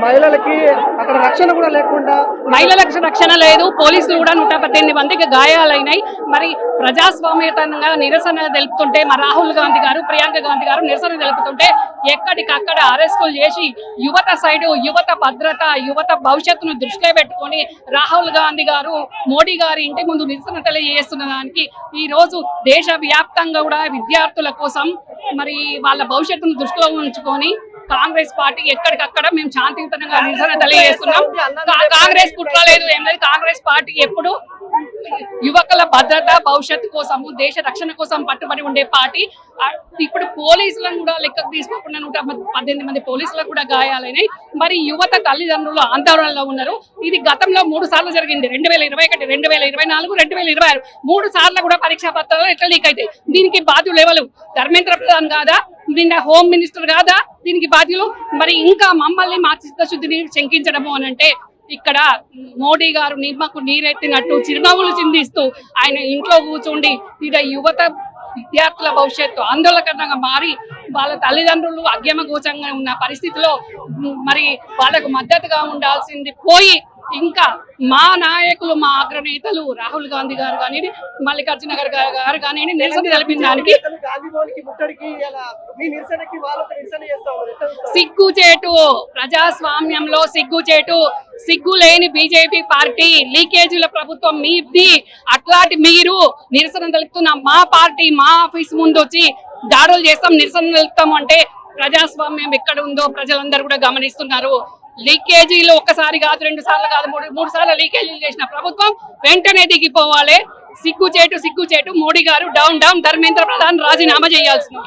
మహిళలకి అక్కడ రక్షణ కూడా లేకుండా మహిళలకు రక్షణ లేదు. పోలీసులు కూడా 118 మందికి గాయాలైనాయి. మరి ప్రజాస్వామ్యతంగా నిరసన తెలుపుతుంటే మా రాహుల్ గాంధీ గారు, ప్రియాంక గాంధీ గారు నిరసన తెలుపుతుంటే ఎక్కడికక్కడ అరెస్టులు చేసి యువత సైడు, యువత భద్రత, యువత భవిష్యత్తును దృష్టిలో పెట్టుకొని రాహుల్ గాంధీ గారు మోడీ గారి ఇంటి ముందు నిరసన తెలియజేస్తున్న దానికి ఈ రోజు దేశ వ్యాప్తంగా కూడా విద్యార్థుల కోసం మరి వాళ్ళ భవిష్యత్తును దృష్టిలో ఉంచుకొని కాంగ్రెస్ పార్టీ ఎక్కడికక్కడ మేము శాంతియుతంగా నిరసన తెలియజేస్తున్నాం. కాంగ్రెస్ కుట్ర లేదు, ఏం లేదు. కాంగ్రెస్ పార్టీ ఎప్పుడు యువకుల భద్రత, భవిష్యత్తు కోసము, దేశ రక్షణ కోసం పట్టుబడి ఉండే పార్టీ. ఇప్పుడు పోలీసులను కూడా లెక్కకు తీసుకోకుండా 118 మంది పోలీసులకు కూడా గాయాలైనాయి. మరి యువత తల్లిదండ్రులు ఆందోళనలో ఉన్నారు. ఇది గతంలో 3 సార్లు జరిగింది. 2021, 2024, 2026 3 సార్లు కూడా పరీక్షా పత్రాలు ఎట్లా లీక్ అవుతాయి. దీనికి బాధ్యులు ఎవరు? ధర్మేంద్ర ప్రధాన్ కాదా? నిన్న హోమ్ మినిస్టర్ కాదా దీనికి బాధ్యులు? మరి ఇంకా మమ్మల్ని మా చిత్తశుద్ధిని శంకించడము అని అంటే ఇక్కడ మోడీ గారు నిమ్మకు నీరెత్తినట్టు చిరునవ్వులు చిందిస్తూ ఆయన ఇంట్లో కూర్చుండి ఇక యువత విద్యార్థుల భవిష్యత్తు ఆందోళనకరంగా మారి వాళ్ళ తల్లిదండ్రులు అగ్యమగోచంగా ఉన్న పరిస్థితిలో మరి వాళ్ళకు మద్దతుగా ఉండాల్సింది పోయి ఇంకా మా నాయకులు, మా అగ్రనేతలు రాహుల్ గాంధీ గారు కానీ, మల్లికార్జున గారు కానీ నిరసన తెలిపించడానికి సిగ్గుచేటు, ప్రజాస్వామ్యంలో సిగ్గుచేటు, సిగ్గు లేని బీజేపీ పార్టీ, లీకేజీల ప్రభుత్వం మీది. అట్లాంటి మీరు నిరసన తెలుపుతున్న మా పార్టీ మా ఆఫీస్ ముందు వచ్చి దాడులు చేస్తాం, నిరసన తెలుపుతాం అంటే ప్రజాస్వామ్యం ఎక్కడ ఉందో ప్రజలందరూ కూడా గమనిస్తున్నారు. లీకేజీలు ఒక్కసారి కాదు, 2 సార్లు కాదు, 3 సార్లు లీకేజీలు చేసిన ప్రభుత్వం వెంటనే దిగిపోవాలి. సిగ్గుచేటు, సిగ్గుచేటు. మోడీ గారు డౌన్ డౌన్. ధర్మేంద్ర ప్రధాన్ రాజీనామా చేయాల్సింది.